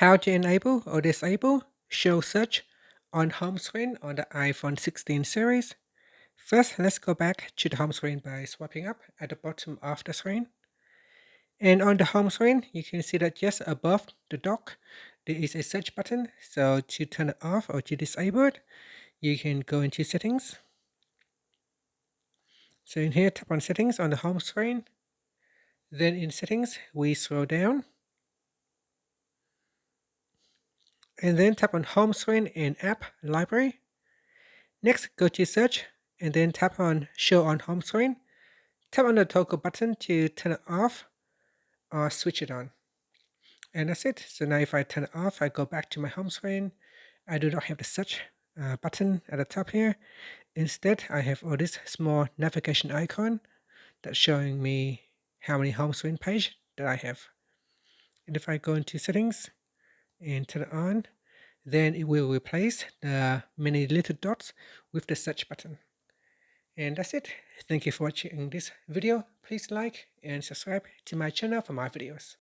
How to enable or disable show search on home screen on the iPhone 16 series. First, let's go back to the home screen by swiping up at the bottom of the screen. And on the home screen, you can see that just above the dock, there is a search button. So to turn it off or to disable it, you can go into settings. So in here, tap on settings on the home screen. Then in settings, we scroll down. And then tap on home screen and app library. Next, go to search and then tap on show on home screen. Tap on the toggle button to turn it off or switch it on. And that's it. So now if I turn it off, I go back to my home screen. I do not have the search button at the top here. Instead, I have all this small navigation icon that's showing me how many home screen page that I have. And if I go into settings and turn it on, then it will replace the many little dots with the search button. And that's it. Thank you for watching this video. Please like and subscribe to my channel for more videos.